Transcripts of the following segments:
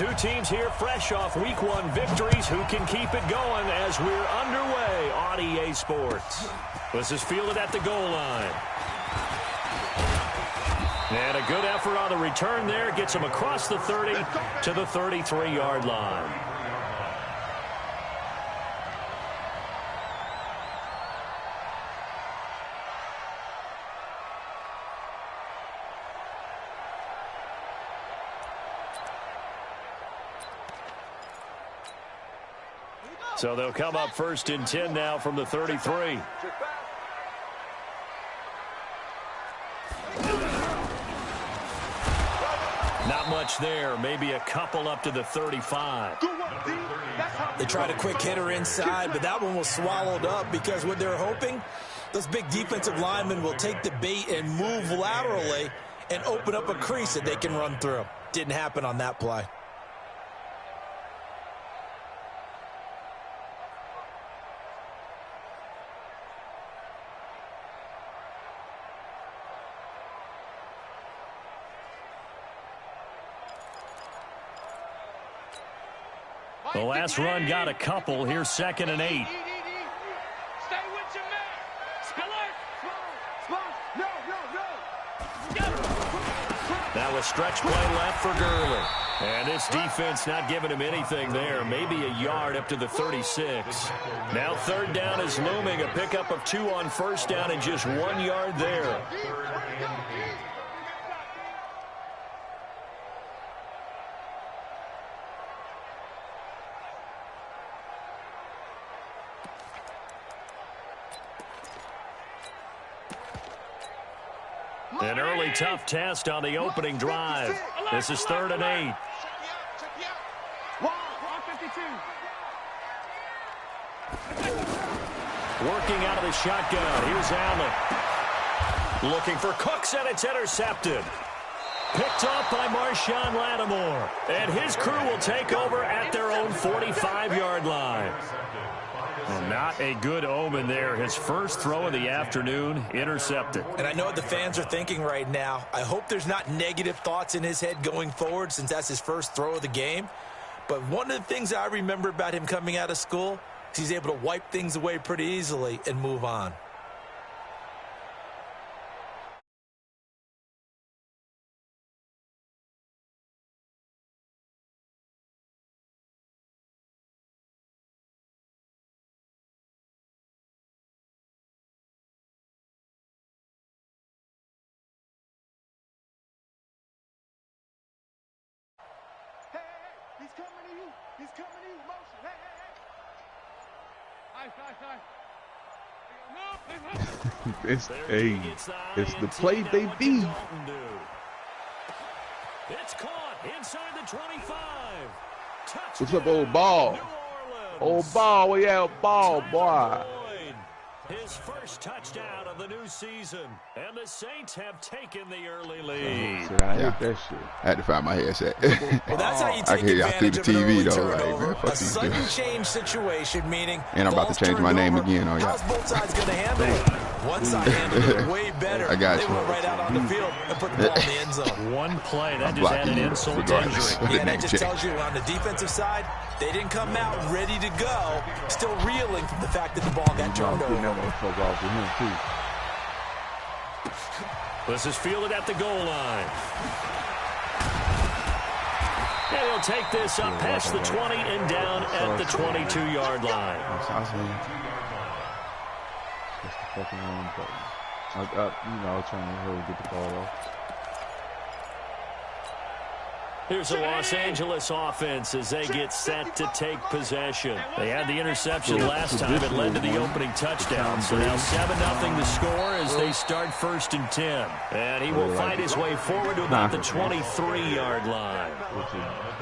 two teams here fresh off Week 1 victories. Who can keep it going as we're underway on EA Sports? This is fielded at the goal line. And a good effort on the return there. Gets him across the 30 to the 33-yard line. So they'll come up 1st and 10 now from the 33. Not much there. Maybe a couple up to the 35. They tried a quick hitter inside, but that one was swallowed up because what they're hoping, those big defensive linemen will take the bait and move laterally and open up a crease that they can run through. Didn't happen on that play. The last run got a couple. Here's 2nd and 8. Stay with your man. Spiller. Now a stretch play left for Gurley. And this defense not giving him anything there. Maybe a yard up to the 36. Now 3rd down is looming. A pickup of 2 on 1st down and just 1 yard there. An early tough test on the opening drive. This is 3rd and 8. Working out of the shotgun. Here's Allen. Looking for Cooks, and it's intercepted. Picked off by Marshawn Lattimore. And his crew will take over at their own 45-yard line. Well, not a good omen there. His first throw of the afternoon, intercepted. And I know what the fans are thinking right now. I hope there's not negative thoughts in his head going forward since that's his first throw of the game. But one of the things I remember about him coming out of school is he's able to wipe things away pretty easily and move on. He's coming to you. He's coming to you. Motion. Hey. It's the play they beat. It's caught inside the 25. What's up, old ball? Old ball, where you at, ball, boy? His first touchdown of the new season, and the Saints have taken the early lead. I hate that shit. I had to find my headset. Well, that's how you I take can hear y'all through advantage the of an TV early though. turnover. Like, man, A sudden change situation, meaning and I'm about to change my name again on y'all. How's both sides going to handle it? One side handled it way better. I got you. They went right out on the field and put the ball in the end zone. One play, that I'm just added blocking you insult to regardless injury. of the Yeah, name that just change. tells you on the defensive side, they didn't come out ready to go, still reeling from the fact that the ball got turned over. This is fielded at the goal line. And he'll take this up past the 20 and down at the 22-yard line. That's the fucking wrong button. Trying to hurry get the ball off. Here's the Los Angeles offense as they get set to take possession. They had the interception last time. It led to the opening touchdown. So now 7-0 the score as they start 1st and 10. And he will fight his way forward to about the 23-yard line.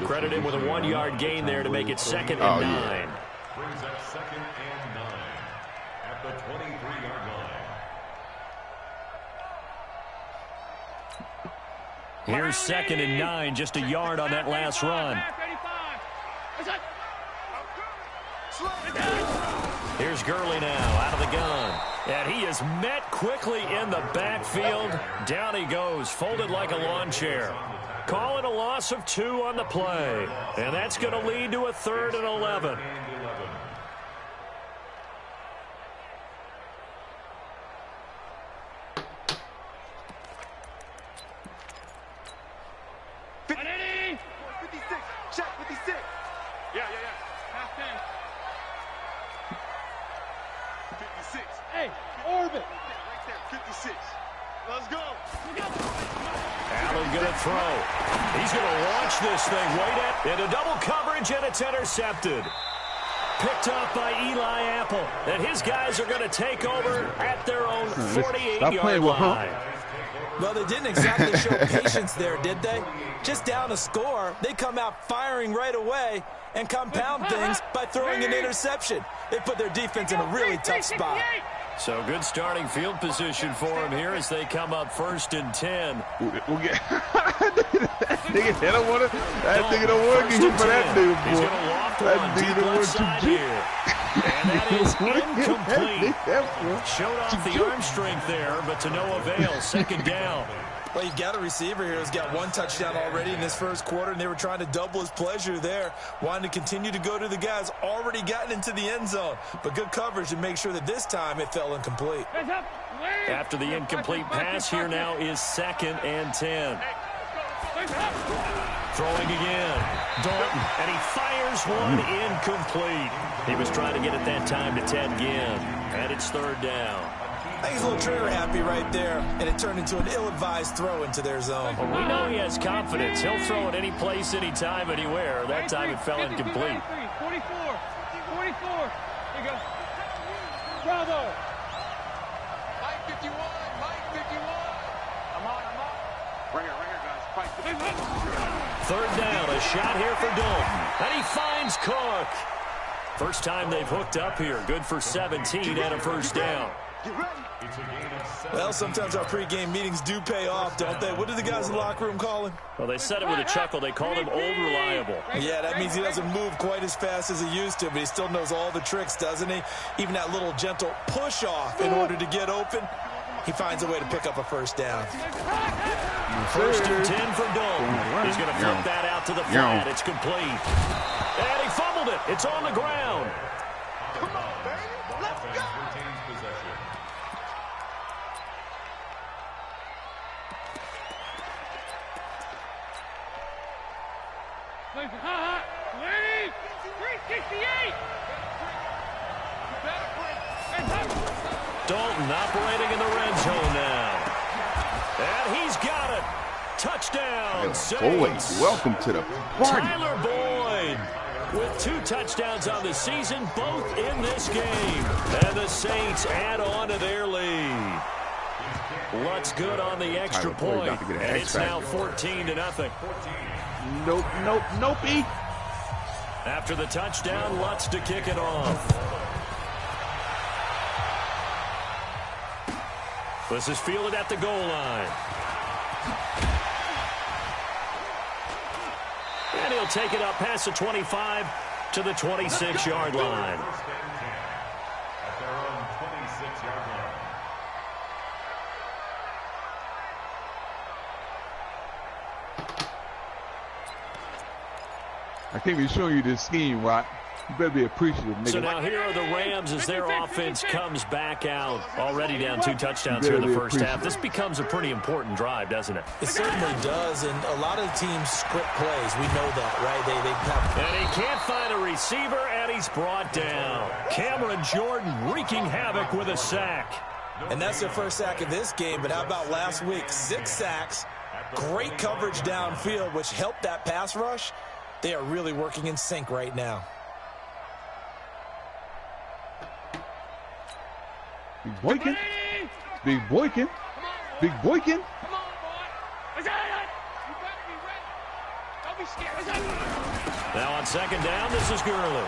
Credit him with a 1-yard gain there to make it 2nd and 9. Brings up 2nd and 9 at the 23-yard line. Here's 2nd and 9, just a yard on that last run. Here's Gurley now out of the gun. And he is met quickly in the backfield. Down he goes, folded like a lawn chair. Calling a loss of 2 on the play. And that's going to lead to a 3rd and 11. Hey, orbit. Right there, 56. Let's go. Allen going to throw. He's going to launch this thing right at into double coverage, and it's intercepted. Picked up by Eli Apple. And his guys are going to take over at their own 48-yard line. Well, they didn't exactly show patience there, did they? Just down a score, they come out firing right away and compound things by throwing an interception. They put their defense in a really tough spot. So good starting field position for him here as they come up 1st and 10. That nigga don't want to get hit for that dude, boy. He's going to loft one deep left side here. And that is incomplete. Showed off the arm strength there, but to no avail. 2nd down. Well, you've got a receiver here who's got 1 touchdown already in this first quarter, and they were trying to double his pleasure there, wanting to continue to go to the guys already gotten into the end zone. But good coverage to make sure that this time it fell incomplete. After the incomplete pass, here now is 2nd and 10. Throwing again. Dalton, and he fires one incomplete. He was trying to get it that time to Ted Ginn, and it's 3rd down. I think he's a little trigger happy right there, and it turned into an ill-advised throw into their zone. Well, we know he has confidence. He'll throw it any place, anytime, anywhere. That time it fell incomplete. 44. Here you go. Bravo. Mike 51. Mike 51. I'm on. Right here, guys. Fight. 3rd down. A shot here for Dalton. And he finds Cook. First time they've hooked up here. Good for 17 and a 1st down. Well, sometimes our pregame meetings do pay off, don't they? What do the guys in the locker room call him? Well, they said it with a chuckle. They called him Old Reliable. Yeah, that means he doesn't move quite as fast as he used to, but he still knows all the tricks, doesn't he? Even that little gentle push-off in order to get open, he finds a way to pick up a 1st down. 1st and 10 for Dalton. He's going to flip that out to the flat. It's complete. And he fumbled it. It's on the ground. Come on, baby. Let's go. Wait! 368! Dalton operating in the red zone now. And he's got it. Touchdown, Boyd, Saints. welcome to the party. Tyler Boyd with 2 touchdowns on the season, both in this game. And the Saints add on to their lead. Lutz good on the extra point. And it's now 14-0. Nope. After the touchdown, Lutz to kick it off. This is fielded at the goal line. And he'll take it up past the 25 to the 26-yard line. At their own 26-yard line. I can't be showing you this scheme, Rock. You better be appreciative, nigga. So now here are the Rams as their offense comes back out. Already down 2 touchdowns here in the first half. This becomes a pretty important drive, doesn't it? It certainly does, and a lot of teams script plays. We know that, right? They have... And he can't find a receiver, and he's brought down. Cameron Jordan wreaking havoc with a sack. And that's their first sack of this game, but how about last week? 6 sacks, great coverage downfield, which helped that pass rush. They are really working in sync right now. Big Boykin. Come on, boy. You better be ready. Don't be scared. Now on 2nd down, this is Gurley.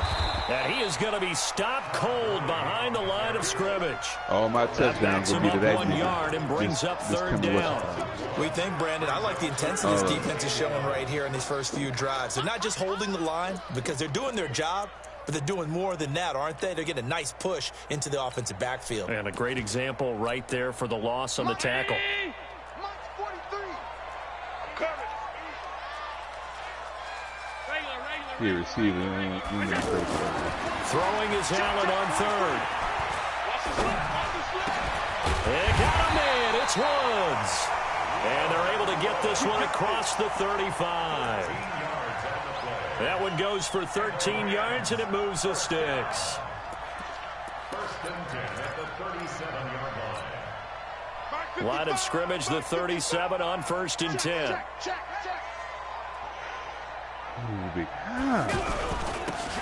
And he is going to be stopped cold behind the line of scrimmage. All my touchdowns will be to that 1 yard and brings up 3rd down. We think, Brandon, I like the intensity this defense is showing right here in these first few drives. They're not just holding the line because they're doing their job, But they're doing more than that, aren't they? They're getting a nice push into the offensive backfield. And a great example right there for the loss on the tackle. Here, receiving. Throwing is Allen on third. They got him in. It's Woods. And they're able to get this one across the 35. That one goes for 13 yards, and it moves the sticks. First and 10 at the 37-yard line. Line of scrimmage, the 37 on 1st and 10.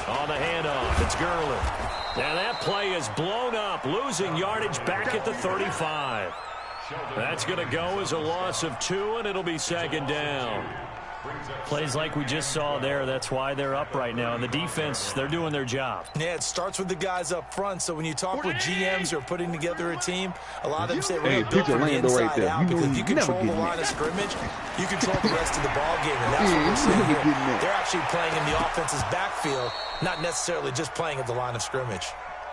On the handoff, it's Gurley. And that play is blown up, losing yardage back at the 35. That's going to go as a loss of 2, and it'll be 2nd down. Plays like we just saw there. That's why they're up right now. And the defense, they're doing their job. Yeah, it starts with the guys up front. So when you talk with GMs who are putting together a team, a lot of them say, we're going to build from the inside out. Because if you control the line of scrimmage, you control the rest of the ball game. And that's what we're seeing here. They're actually playing in the offense's backfield, not necessarily just playing at the line of scrimmage.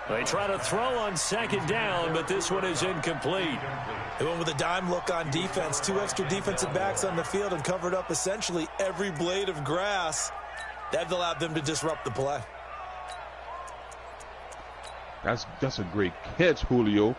They try to throw on 2nd down, but this one is incomplete. They went with a dime look on defense. 2 extra defensive backs on the field and covered up essentially every blade of grass. That allowed them to disrupt the play. That's a great catch, Julio.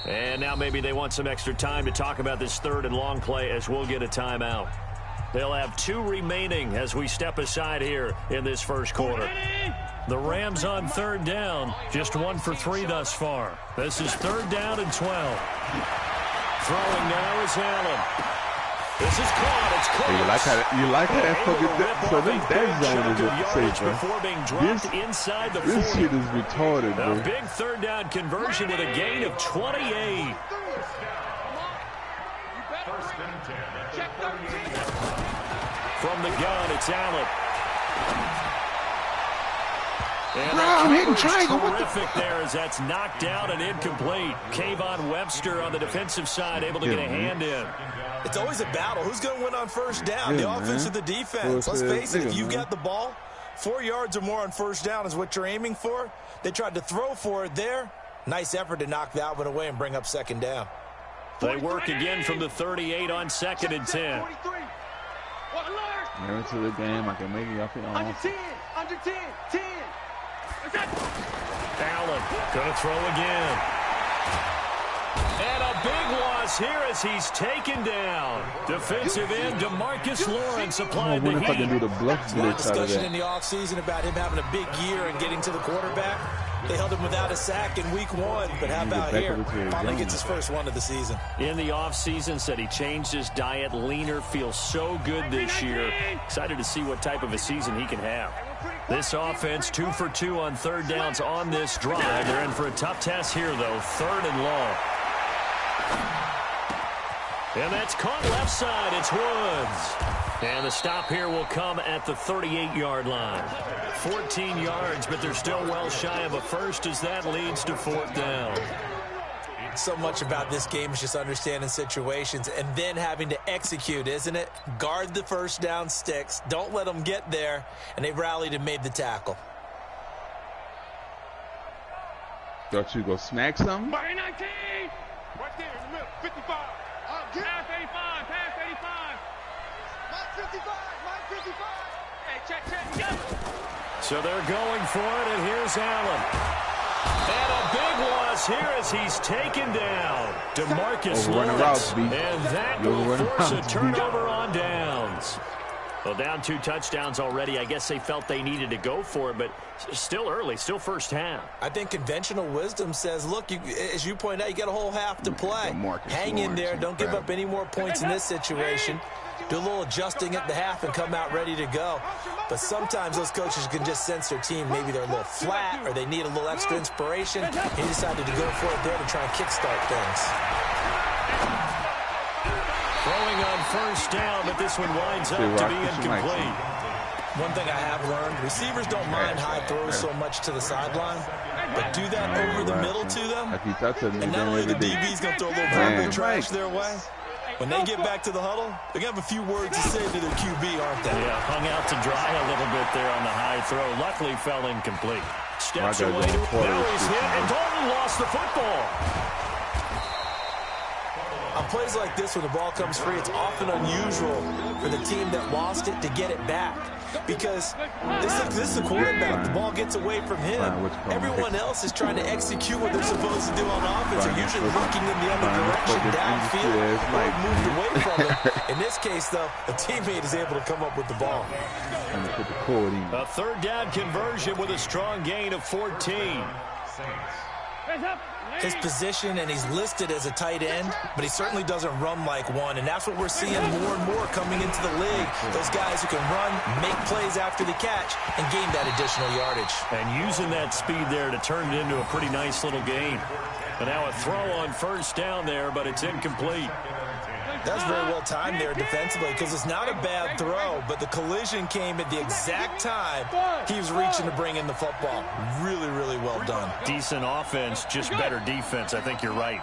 And now maybe they want some extra time to talk about this 3rd and long play as we'll get a timeout. They'll have 2 remaining as we step aside here in this first quarter. The Rams on 3rd down, just 1 for 3 thus far. This is 3rd down and 12. Throwing now is Allen. This is caught. It's close. Hey, you like how that fucking so this dead zone is safe, before being dropped inside the 40. This shit is retarded, bro. A big 3rd down conversion with a gain of 28. From the gun, it's Allen. And I'm hitting triangle. Terrific there as that's knocked down and incomplete. Kayvon Webster on the defensive side able to get a hand in. It's always a battle. Who's going to win on 1st down? The offense or the defense? Let's face it, if you got the ball, 4 yards or more on 1st down is what you're aiming for. They tried to throw for it there. Nice effort to knock that one away and bring up 2nd down. They work again from the 38 on 2nd and 10. Never to the game. I can make it off your own. Under 10. 10. Allen going to throw again. And a big loss here as he's taken down. Defensive end DeMarcus Lawrence applied the heat. Do the bluff Discussion in the offseason about him having a big year and getting to the quarterback. They held him without a sack in week 1, but how about here? Finally gets his first one of the season. In the offseason, said he changed his diet, leaner, feels so good this year. Excited to see what type of a season he can have. This offense, 2 for 2 on 3rd downs on this drive. They're in for a tough test here, though, 3rd and long. And that's caught left side. It's Woods. And the stop here will come at the 38-yard line. 14 yards, but they're still well shy of a first as that leads to 4th down. So much about this game is just understanding situations and then having to execute, isn't it? Guard the 1st down sticks. Don't let them get there. And they rallied and made the tackle. Thought you go smack something? By 19. Right there in the middle. 55. Pass 85. Pass 85. Mike 55. Mike 55. Hey, check. So they're going for it, and here's Allen. And a big loss here as he's taken down. DeMarcus Lawrence. And that will force a turnover on downs. Well, down 2 touchdowns already. I guess they felt they needed to go for it, but still early, still first half. I think conventional wisdom says, look, as you point out, you got a whole half to play. Hang in there. Don't give up any more points in this situation. Do a little adjusting at the half and come out ready to go. But sometimes those coaches can just sense their team. Maybe they're a little flat or they need a little extra inspiration. He decided to go for it there to try and kickstart things. Throwing on 1st down, but this one winds up to be incomplete. One thing I have learned, receivers don't mind high throws so much to the sideline, but do that over the middle to them, and not only the DB's going to throw a little verbal trash their way, when they get back to the huddle, they're going to have a few words to say to their QB, aren't they? Yeah, hung out to dry a little bit there on the high throw. Luckily, fell incomplete. Steps away to it. Now he's hit, and Dalton lost the football. On plays like this, when the ball comes free, it's often unusual for the team that lost it to get it back. Because this is a quarterback. The ball gets away from him. Everyone else is trying to execute what they're supposed to do on offense. They're usually looking in the other direction, downfield, or moved away from it. In this case, though, a teammate is able to come up with the ball. A third down conversion with a strong gain of 14. His position, and he's listed as a tight end, but he certainly doesn't run like one, and that's what we're seeing more and more coming into the league. Those guys who can run, make plays after the catch, and gain that additional yardage. And using that speed there to turn it into a pretty nice little gain. And now a throw on first down there, but it's incomplete. That's very well timed there defensively, because it's not a bad throw, but the collision came at the exact time he was reaching to bring in the football. Really, really well done. Decent offense, just better defense. I think you're right.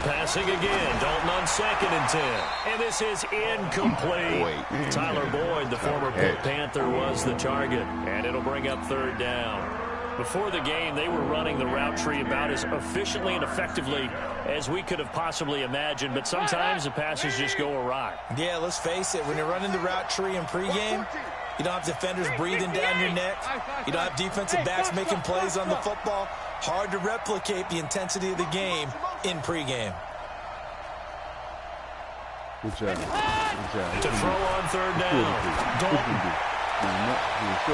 Passing again. Dalton on 2nd and 10. And this is incomplete. Tyler Boyd, the former Pitt Panther, was the target. And it'll bring up third down. Before the game, they were running the route tree about as efficiently and effectively as we could have possibly imagined, but sometimes the passes just go awry. Yeah, let's face it. When you're running the route tree in pregame, you don't have defenders breathing down your neck. You don't have defensive backs making plays on the football. Hard to replicate the intensity of the game in pregame. Good job. To throw on third down. Dalton.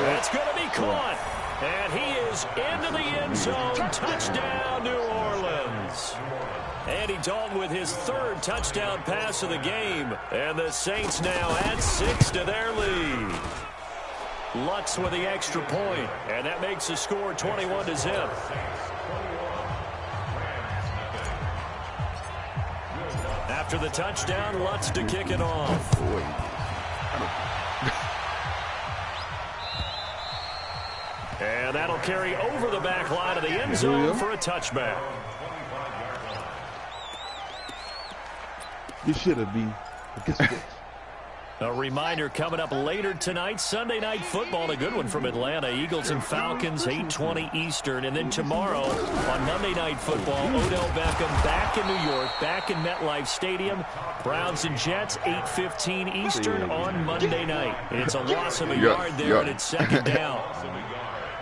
That's going to be caught. And he is into the end zone. Touchdown, New Orleans. Andy Dalton with his 3rd touchdown pass of the game. And the Saints now add 6 to their lead. Lutz with the extra point. And that makes the score 21-0. After the touchdown, Lutz to kick it off. And that'll carry over the back line of the end zone for a touchback. You should have been. A reminder coming up later tonight, Sunday Night Football, a good one from Atlanta. Eagles and Falcons, 8:20 Eastern. And then tomorrow on Monday Night Football, Odell Beckham back in New York, back in MetLife Stadium. Browns and Jets, 8:15 Eastern on Monday night. It's a loss of a yard there, and it's 2nd down.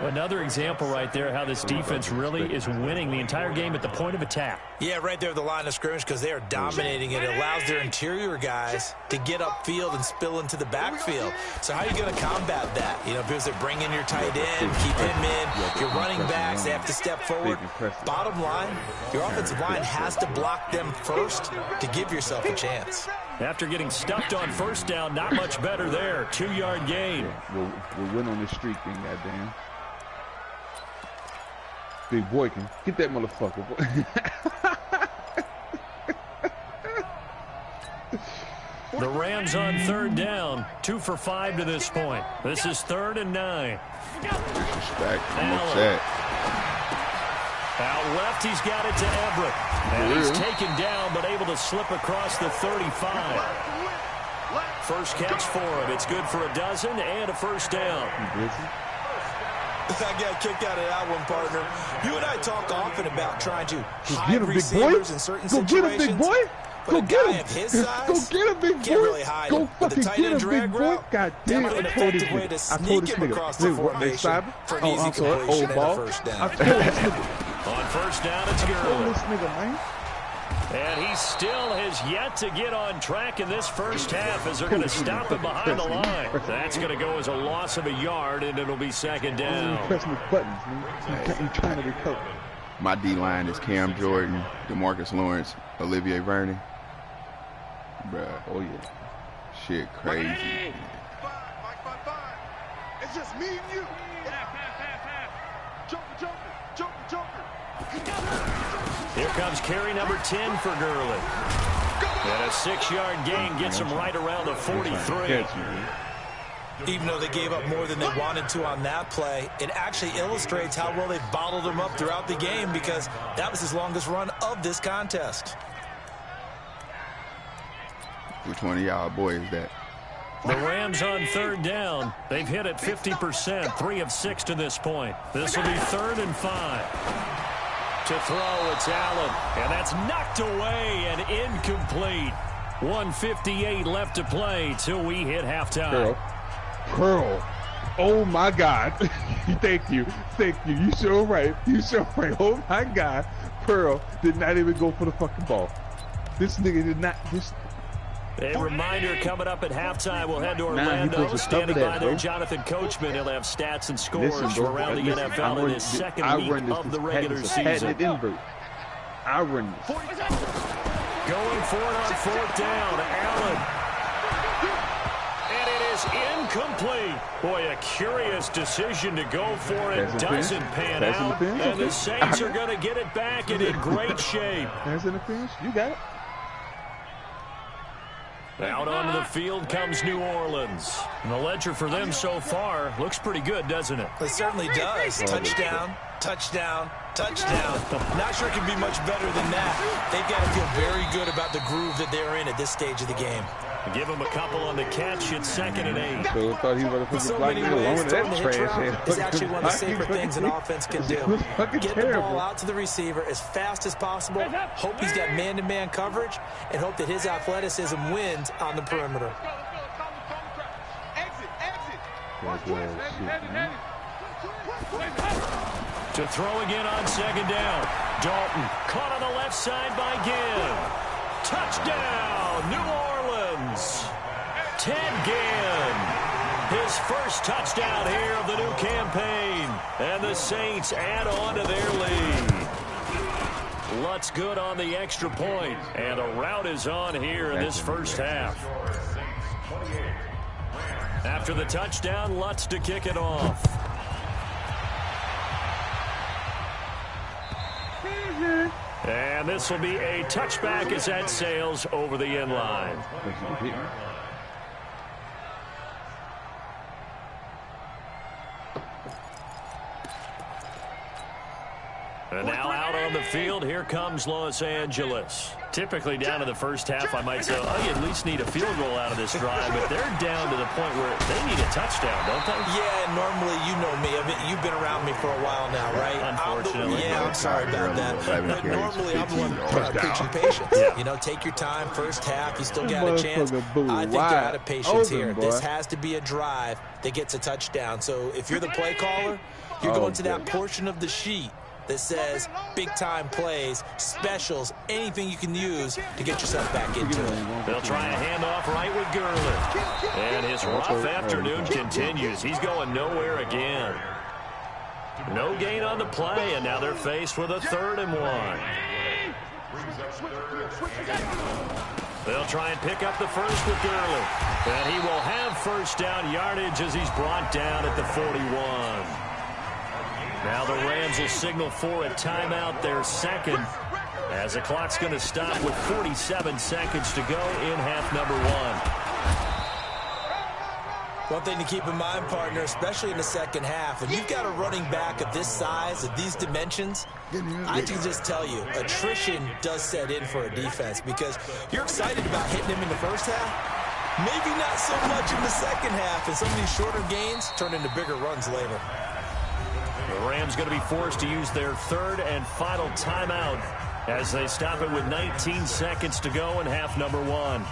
Another example right there how this defense really is winning the entire game at the point of attack. Yeah, right there at the line of scrimmage, because they are dominating it. It allows their interior guys to get upfield and spill into the backfield. So how are you going to combat that? You know, because they bring in your tight end, keep him in, your running backs, they have to step forward. Bottom line, your offensive line has to block them first to give yourself a chance. After getting stuffed on first down, not much better there. 2-yard gain. We'll win on this streak thing, goddamn. Big boy can get that motherfucker. The Rams on 3rd down. 2 for 5 to this point. This is 3rd and 9. Disrespect. I'm upset. Out left, he's got it to Everett. And he's taken down, but able to slip across the 35. First catch for him. It's good for a dozen and a first down. I got kicked out of that one, partner. You and I talk often about trying to hide receivers in certain situations. Go get him, big boy. Go get him. Of his size, go get him, big boy. Can't really hide go him. fucking get him, big boy. God damn it. An effective way to sneak him across the formation for an easy completion and a first down. On first down, it's Gurley. This nigga, man. And he still has yet to get on track in this first half as they're going to stop him behind the line. That's going to go as a loss of a yard, and it'll be 2nd down. Pressing the buttons, man. He's trying to recover. My D-line is Cam Jordan, DeMarcus Lawrence, Olivier Vernon. Bruh. Oh, yeah. Shit crazy. It's just me and you. Joker. Here comes carry number 10 for Gurley. And a 6-yard gain gets him right around the 43. Even though they gave up more than they wanted to on that play, it actually illustrates how well they bottled him up throughout the game because that was his longest run of this contest. Which one of y'all boys is that? The Rams on 3rd down. They've hit it 50%, 3 of 6 to this point. This will be 3rd and 5. To throw, it's Allen. And that's knocked away and incomplete. 1:58 left to play till we hit halftime. Pearl. Oh, my God. Thank you. You sure right. Oh, my God. Pearl did not even go for the fucking ball. This nigga did not. A reminder coming up at halftime. We'll head to Orlando. Standing by there, Jonathan Coachman. He'll have stats and scores from around the NFL in his second week of the regular season. I run this. Going for it on 4th down. Allen. And it is incomplete. Boy, a curious decision to go for it. Doesn't pan out. And the Saints are going to get it back and in great shape. Pass interference? You got it. Out onto the field comes New Orleans. And the ledger for them so far looks pretty good, doesn't it? It certainly does. Touchdown, touchdown, touchdown. Not sure it can be much better than that. They've got to feel very good about the groove that they're in at this stage of the game. Give him a couple on the catch. It's 2nd and 8. So I thought he was In so many ways, throwing the hitch route is actually one of the safer things an offense can do. Get the ball out to the receiver as fast as possible, hope he's got man-to-man coverage, and hope that his athleticism wins on the perimeter. To throw again on 2nd down. Dalton caught on the left side by Ginn. Touchdown, New Orleans. Ted Ginn. His first touchdown here of the new campaign. And the Saints add on to their lead. Lutz good on the extra point. And a rout is on here in this first half. After the touchdown, Lutz to kick it off. And this will be a touchback as that sails over the end line. And now out on the field, here comes Los Angeles. Typically down to the first half, I might say, oh, you at least need a field goal out of this drive, but they're down to the point where they need a touchdown, don't they? Yeah, normally, you know me. You've been around me for a while now, right? Unfortunately. I'm sorry about that. But normally, I'm the one preaching patience. Yeah. You know, take your time, first half, you still got a chance. I think they're out of patience here. This has to be a drive that gets a touchdown. So if you're the play caller, you're going to that portion of the sheet that says big-time plays, specials, anything you can use to get yourself back into it. They'll try a handoff right with Gurley. And his rough afternoon continues. He's going nowhere again. No gain on the play, and now they're faced with a 3rd and 1. They'll try and pick up the first with Gurley. And he will have first down yardage as he's brought down at the 41. Now the Rams will signal for a timeout, their second, as the clock's going to stop with 47 seconds to go in half number 1. One thing to keep in mind, partner, especially in the second half, when you've got a running back of this size, of these dimensions, I can just tell you, attrition does set in for a defense because you're excited about hitting him in the first half, maybe not so much in the second half, and some of these shorter gains turn into bigger runs later. The Rams going to be forced to use their 3rd and final timeout as they stop it with 19 seconds to go in half number 1.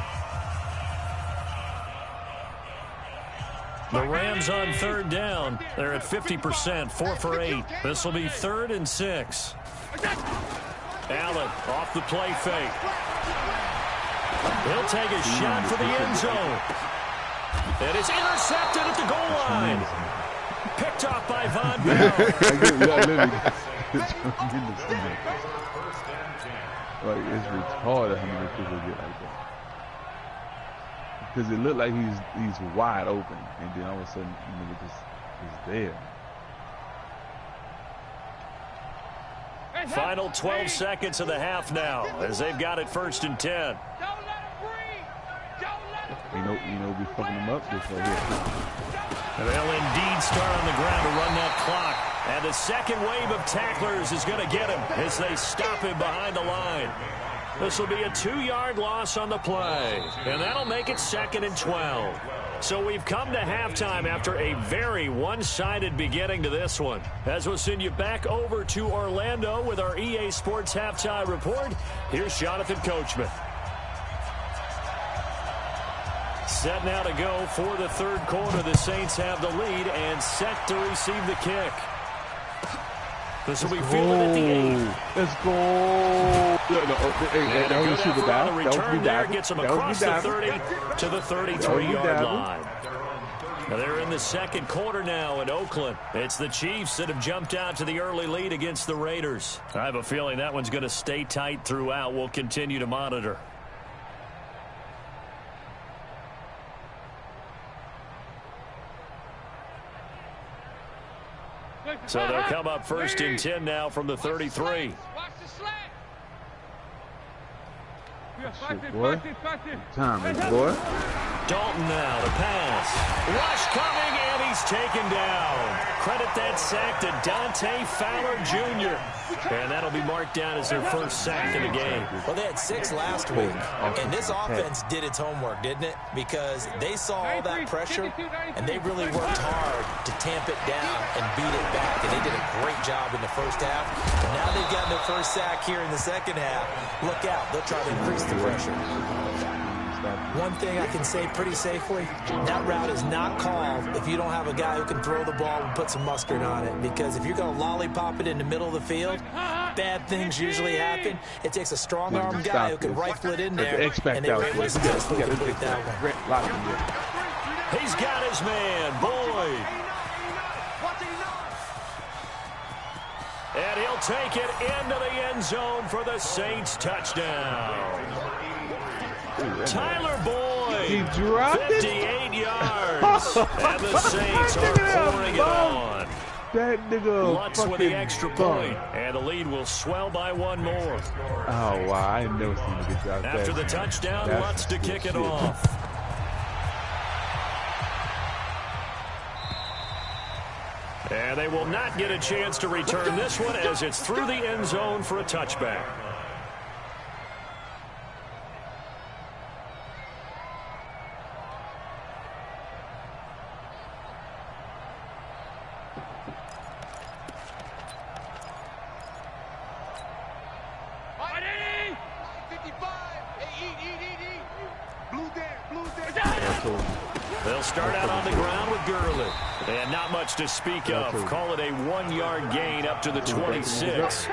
The Rams on 3rd down. They're at 50%, 4 for 8. This will be 3rd and 6. Allen off the play fake. He'll take a shot for the end zone. And it's intercepted at the goal line. Picked off by Von Bell. Like, it's retarded how many people get like that. Because it looked like he's wide open, and then all of a sudden, it just is there. Final 12 seconds of the half now, as they've got it 1st and 10. You know, we fucking them up this right here. And they'll indeed start on the ground to run that clock. And the second wave of tacklers is going to get him as they stop him behind the line. This will be a 2-yard loss on the play. And that'll make it 2nd and 12. So we've come to halftime after a very one-sided beginning to this one. As we'll send you back over to Orlando with our EA Sports Halftime Report, here's Jonathan Coachman. Set now to go for the third quarter. The Saints have the lead and set to receive the kick. This will be fielded at the 8. Let's go. And a good effort on the return there. Gets them across the 30 to the 33-yard line. Now they're in the second quarter now in Oakland. It's the Chiefs that have jumped out to the early lead against the Raiders. I have a feeling that one's going to stay tight throughout. We'll continue to monitor. So they'll come up 1st and 10 now from the 33. Watch the slant. Shit, boy. Time, boy. Dalton now to pass. Rush coming, and he's taken down. Credit that sack to Dante Fowler Jr. And that'll be marked down as their first sack in the game. Well, they had 6 last week, and this offense did its homework, didn't it? Because they saw all that pressure, and they really worked hard to tamp it down and beat it back. And they did a great job in the first half. And now they've gotten their first sack here in the second half. Look out. They'll try to increase the pressure. One thing I can say pretty safely, that route is not called if you don't have a guy who can throw the ball and put some mustard on it. Because if you're going to lollipop it in the middle of the field, bad things usually happen. It takes a strong-armed guy who can rifle it in there, and they were able to successfully complete that one. He's got his man, Boyd. And he'll take it into the end zone for the Saints touchdown. Tyler Boyd, He dropped 58 yards. And the Saints are pouring it on. That nigga Lutz with the extra point, and the lead will swell by 1 more. Oh, wow. I ain't never seen a good job. After the touchdown, Lutz to kick it off. And they will not get a chance to return this one as it's through the end zone for a touchback. They'll start out on the ground with Gurley. And not much to speak of. Call it a 1-yard gain up to the 26.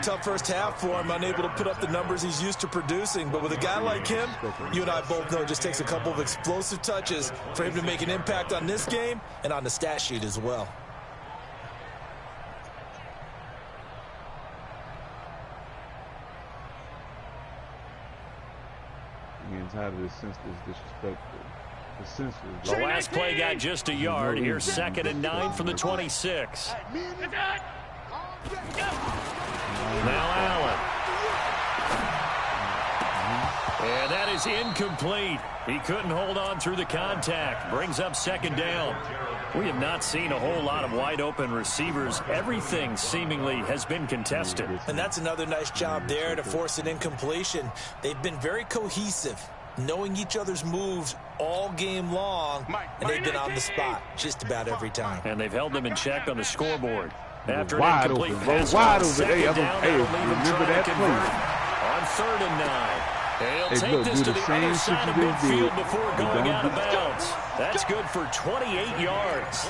Tough first half for him, unable to put up the numbers he's used to producing. But with a guy like him, you and I both know it just takes a couple of explosive touches for him to make an impact on this game and on the stat sheet as well. Getting tired of this senseless disrespect. The last play got just a yard. Here's 2nd and 9 from the 26. Now Allen. And that is incomplete. He couldn't hold on through the contact. Brings up 2nd down. We have not seen a whole lot of wide-open receivers. Everything seemingly has been contested. And that's another nice job there to force an incompletion. They've been very cohesive, knowing each other's moves all game long, and they've been on the spot just about every time. And they've held them in check on the scoreboard. After an Wide incomplete open, pass, wide on open. 2nd Hey, down, that'll leave them remember trying that to convert. On 3rd and 9. He'll take look, this do to the the same other shit side of you just midfield did. before going out of bounds. That's good for 28 yards.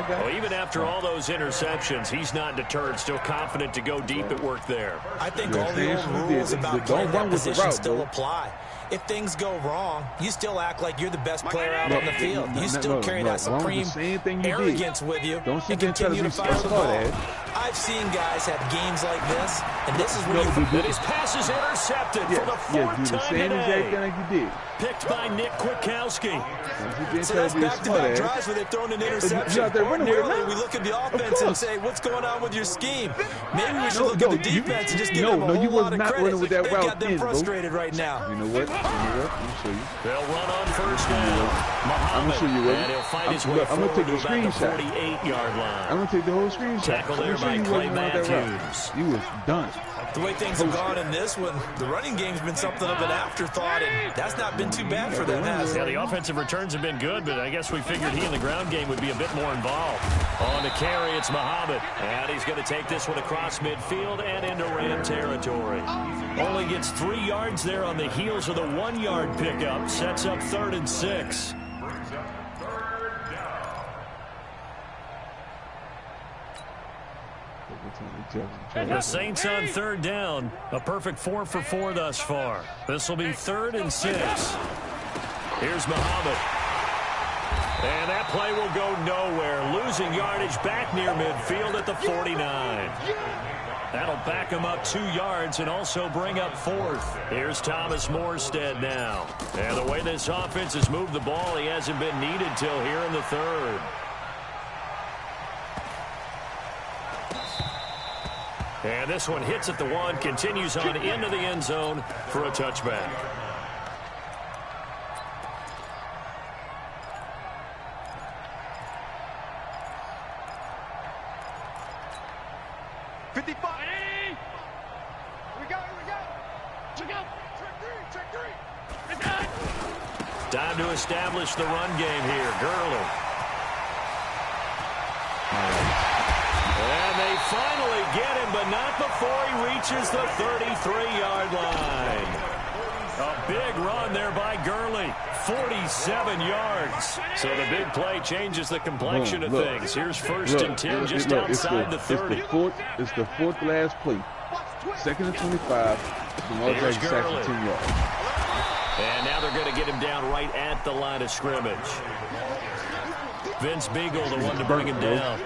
Well, even after all those interceptions, he's not deterred, still confident to go deep at work there. I think all the old rules about playing that position still apply. If things go wrong, you still act like you're the best player out on the field. You still carry that supreme arrogance with you and continue to fire the ball. I've seen guys have games like this, and this is where his pass is intercepted for the fourth time today. You did. Picked by Nick Kwiatkowski. So that's back-to-back drives where they've thrown an interception. Ordinarily, we look at the offense and say, what's going on with your scheme? Maybe we should look at the defense and just give them a whole lot of credit. They've got them frustrated right now. You know what? Let me show you. They'll run on first down. I'm going to show you what. And he'll fight his way forward to about the 48-yard line. I'm going to take the whole screenshot. Tackle there by Clay Matthews. You was done. The way things have gone in this one, the running game's been something of an afterthought, and that's not been too bad for them, has it? Yeah, the offensive returns have been good, but I guess we figured he in the ground game would be a bit more involved. On the carry, it's Muhammad. And he's going to take this one across midfield and into Ram territory. Only gets 3 yards there on the heels of the 1-yard pickup. Sets up 3rd and 6. The Saints on 3rd down. A perfect 4 for 4 thus far. This will be 3rd and 6. Here's Muhammad. And that play will go nowhere. Losing yardage back near midfield at the 49. That'll back him up 2 yards and also bring up 4th. Here's Thomas Morstead now. And the way this offense has moved the ball, he hasn't been needed till here in the 3rd. And this one hits at the 1, continues on into the end zone for a touchback. Time to establish the run game here. Gurley. And they finally get him, but not before he reaches the 33-yard line. A big run there by Gurley. 47 yards. So the big play changes the complexion of things. Here's 1st and 10 just outside the 30. It's the 4th last play. 2nd and 25. The North Jackson sack for 10 yards. And now they're going to get him down right at the line of scrimmage. Vince Beagle, the one to bring him down.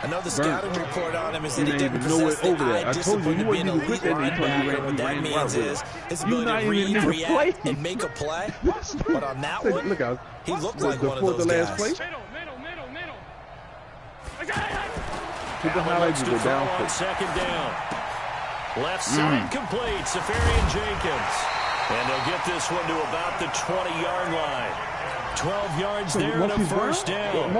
I know the scouting report on him is that he didn't possess the eye discipline to be an elite linebacker. What that means is his ability to read, react, and make a play. But on that one, he looked like one of those guys. Allen to throw on 2nd down. Left side complete, Safarian Jenkins. And they'll get this one to about the 20-yard line. 12 yards there and a 1st down.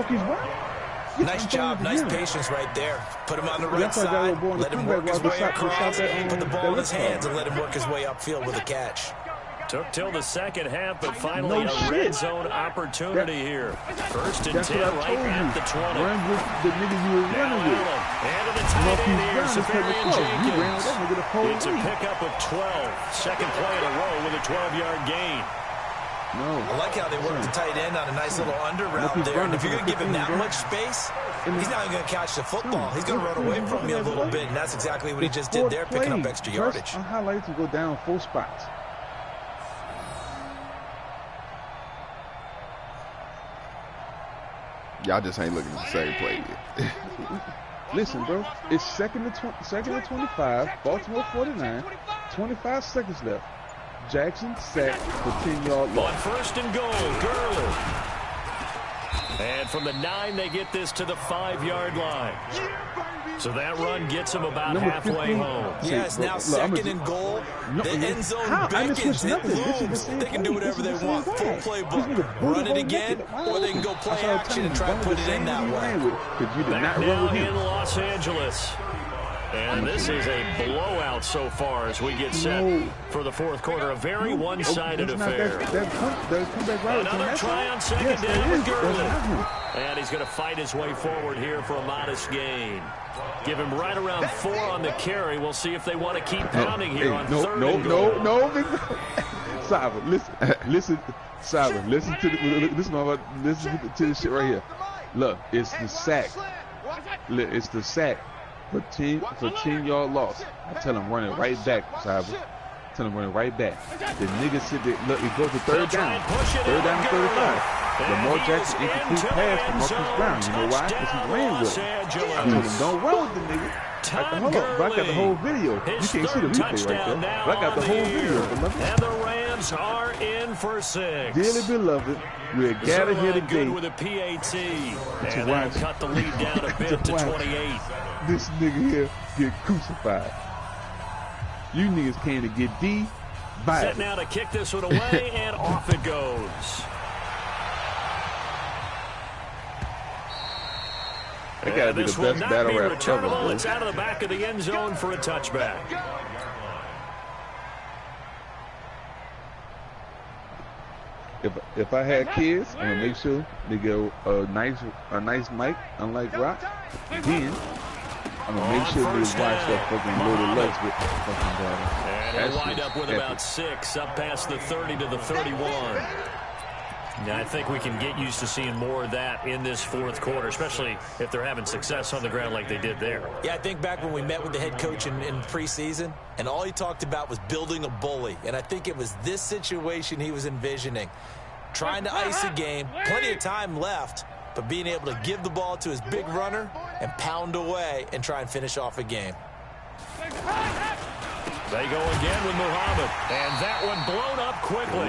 Nice job, nice patience right there. Put him on the right side, let him work his way across, put the ball in his hands, and let him work his way upfield with a catch. Took till the 2nd half, but finally a red zone opportunity here. 1st and 10 right at the 20. Run with the nigga you were running with. And to the tight end here, Safarian Jenkins. It's a pickup of 12. Second play in a row with a 12-yard gain. I like how they work the tight end on a nice little under route there. And if you're going to give him that much space, he's not even going to catch the football. He's going to run away from you a little bit, and that's exactly what he just did there, picking up extra yardage. I highlight to go down 4 spots. Y'all just ain't looking at the same play yet. Listen, bro. It's 2nd and 25. Baltimore 49. 25 seconds left. Jackson sacked for 10-yard loss. On 1st and goal, Gurley. And from the 9, they get this to the 5-yard line. So that run gets them about halfway home. Yeah, it's now 2nd and goal. The end zone beckons, it looms. They can do whatever they want. Full playbook. Run it again, or they can go play action and try to put it in that way. Back now in Los Angeles. And this is a blowout so far as we get set for the 4th quarter. A very one-sided affair. Another try on 2nd down with Gurley. And he's going to fight his way forward here for a modest gain. Give him right around 4 on the carry. We'll see if they want to keep pounding here on 3rd and goal. No. Simon, listen, Simon, listen to this shit right here. Look, it's the sack. It's the sack. For 10-yard loss. I tell him run it right back, Simon. Tell him run it right back. The nigga said that, look, it goes to 3rd down. 3rd down and 35. Lamar Jackson incomplete pass to Marcus Brown. You know why? Because he ran with him. I told him, don't run with the nigga. Hold up, but I got the whole video. You can't see the replay right there. But I got the whole video, beloved. And the Rams are in for 6. Dearly beloved, we're gathered here today with a PAT. And that'll cut the lead down a bit to 28. This nigga here get crucified. You niggas came to get D. Set now to kick this one away, and off it goes. That gotta be the best battle rap ever. It's out of the back of the end zone for a touchback. If I had kids, I'm gonna make sure they go a nice mic, unlike Rock. Then I'm gonna make sure they watch that fucking Loaded Lux with fucking and they'll wind up with about 6, up past the 30 to the 31. Now, I think we can get used to seeing more of that in this fourth quarter, especially if they're having success on the ground like they did there. Yeah, I think back when we met with the head coach in preseason, and all he talked about was building a bully. And I think it was this situation he was envisioning. Trying to ice a game, plenty of time left, but being able to give the ball to his big runner and pound away and try and finish off a game. They go again with Muhammad, and that one blown up quickly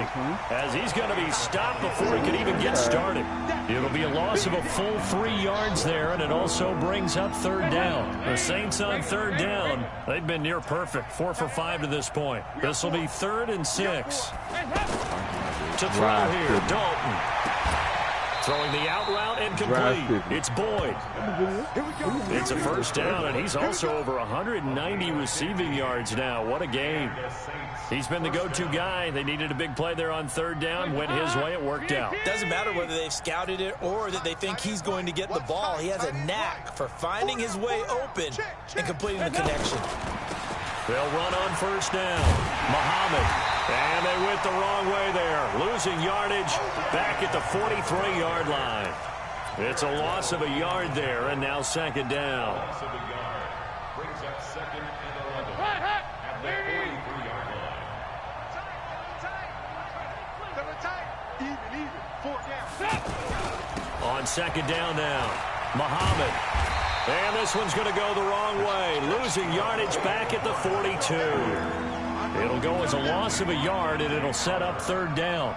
as he's going to be stopped before he can even get started. It'll be a loss of a full 3 yards there, and it also brings up third down. The Saints on third down, they've been near perfect, 4 for 5 to this point. This will be 3rd and 6. To throw here, Dalton. Throwing the out route and complete. It's Boyd. It's a first down, and he's also over 190 receiving yards now. What a game. He's been the go-to guy. They needed a big play there on third down. Went his way. It worked out. Doesn't matter whether they've scouted it or that they think he's going to get the ball. He has a knack for finding his way open and completing the connection. They'll run on first down. Muhammad. And they went the wrong way there. Losing yardage back at the 43-yard line. It's a loss of a yard there, and now second down. Loss of a yard brings up 2nd and 11 at the 43-yard line. On second down now, Muhammad. And this one's going to go the wrong way. Losing yardage back at the 42. It'll go as a loss of a yard, and it'll set up third down.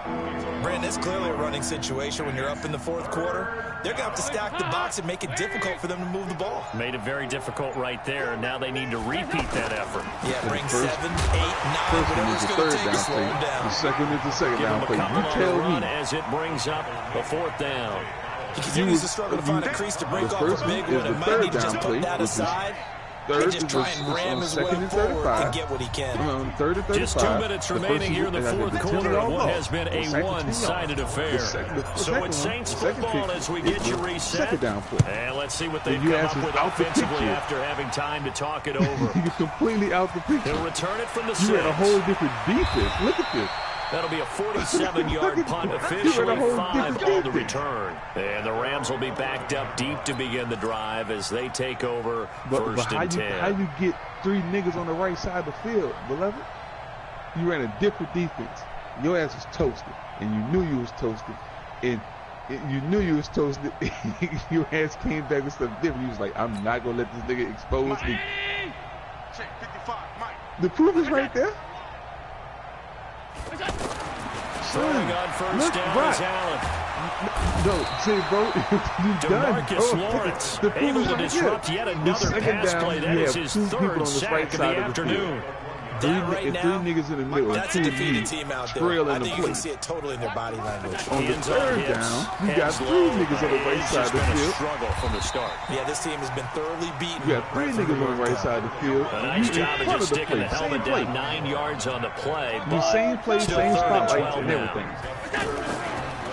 Brandon, it's clearly a running situation when you're up in the fourth quarter. They're going to have to stack the box and make it difficult for them to move the ball. Made it very difficult right there, and now they need to repeat that effort. Yeah, bring 7, 8, 9, whatever it's going to take to slow them down. The second is the second down play. You tell me. As it brings up the 4th down. He continues to struggle to find a crease to break off a big one. It might need to just put that aside. And just try and ram his way forward and get what he can. Just 2 minutes remaining here in the fourth quarter of what has been a one-sided affair. So it's Saints football as we get you reset. And let's see what they've come up with offensively after having time to talk it over. You're completely out the picture. He'll return it from the 6. You had a whole different defense. Look at this. That'll be a 47-yard punt, officially 5 on the return. And the Rams will be backed up deep to begin the drive as they take over first and 10. How you get 3 niggas on the right side of the field, beloved? You ran a different defense. Your ass was toasted, and you knew you was toasted. And you knew you was toasted. Your ass came back with something different. You was like, I'm not going to let this nigga expose me. The proof is right there. Throwing on first down is Allen. No, see, bro, you done. DeMarcus Lawrence able to disrupt yet another pass play. That is his 3rd sack of the afternoon. That right now, 3 niggas in the middle. That's a defeated team out there. I think you can see it totally in their body language. On the 3rd down, you got 3 niggas on the right side of the field. Struggle from the start. Yeah, this team has been thoroughly beaten. You got 3 niggas on the right side of the field. A nice job of just sticking the helmet down 9 yards on the play. The same play, same spotlights and everything.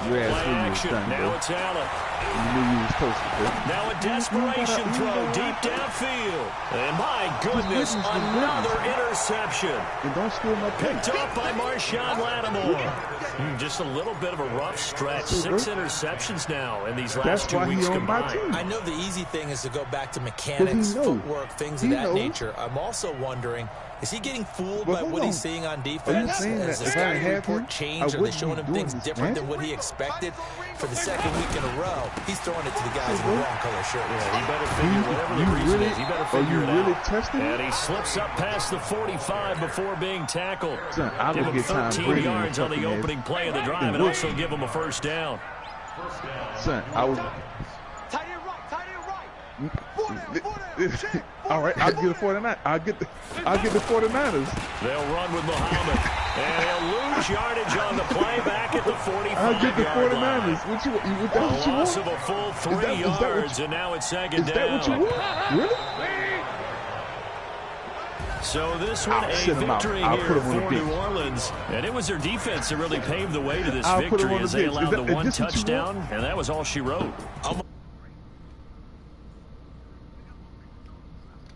Your ass knew you was done, bro. Now it's Allen. You knew you was toasted, bro. Now a desperation throw deep downfield. And my goodness, another interception. And don't steal my play. Picked up by Marshawn Lattimore. Just a little bit of a rough stretch. 6 interceptions now in these last 2 weeks combined. I know the easy thing is to go back to mechanics, footwork, things of that nature. I'm also wondering Is he getting fooled by what he's seeing on defense? Has the if I scouting had report him, changed? Are they showing him things different than what he expected? For the second week in a row, he's throwing it to the guys in the wrong color shirt. Yeah, he better figure whatever the reason is. He better figure it out. Testing and he slips up past the 45 before being tackled. Son, I give will him get Tom 13 Brady yards on the opening play of the drive and also give him a first down. Son, I was... Tight end right. All right, I'll get the 49. I'll get the 49ers. They'll run with Muhammad, and he'll lose yardage on the play back at the 45. I'll get the 49ers. What you loss want? of a full 3 yards, and now it's second down. Is that what you want? Really? So this one, a victory here for New Orleans. And it was their defense that really paved the way to this victory as they allowed the one touchdown, and that was all she wrote.